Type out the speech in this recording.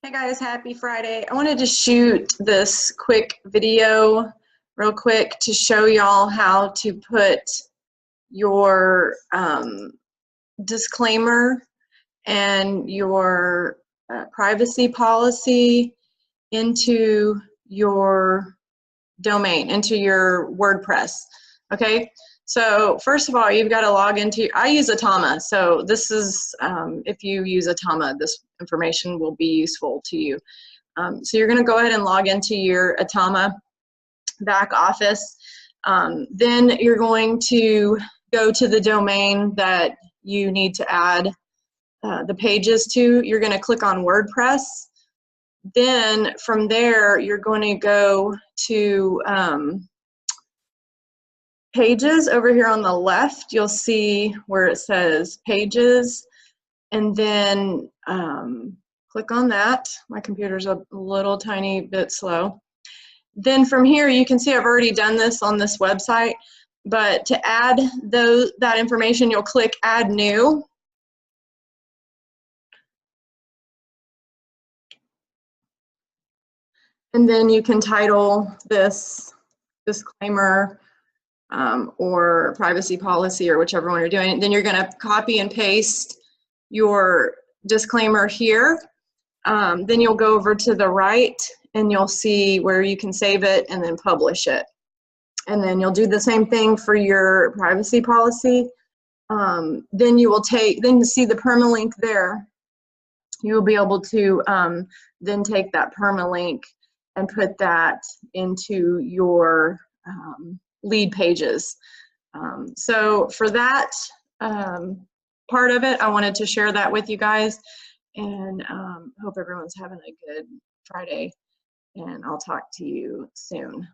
Hey guys, happy Friday. I wanted to shoot this quick video real quick to show y'all how to put your disclaimer and your privacy policy into your domain, into your WordPress. Okay, so first of all, you've got to log into, I use Atama, so this is, if you use Atama, this information will be useful to you. So you're going to go ahead and log into your Atama back office. Then you're going to go to the domain that you need to add the pages to. You're going to click on WordPress. Then from there, you're going to go to pages over here on the left. You'll see where it says pages, and then click on that. My computer's a little tiny bit slow. Then from here, you can see I've already done this on this website, but to add that information, you'll click Add New. And then you can title this disclaimer or privacy policy or whichever one you're doing. Then you're going to copy and paste your disclaimer here. Then you'll go over to the right and you'll see where you can save it and then publish it. And then you'll do the same thing for your privacy policy. Then you will then you see the permalink there. You'll be able to then take that permalink and put that into your lead pages. So for that part of it, I wanted to share that with you guys, and hope everyone's having a good Friday, and I'll talk to you soon.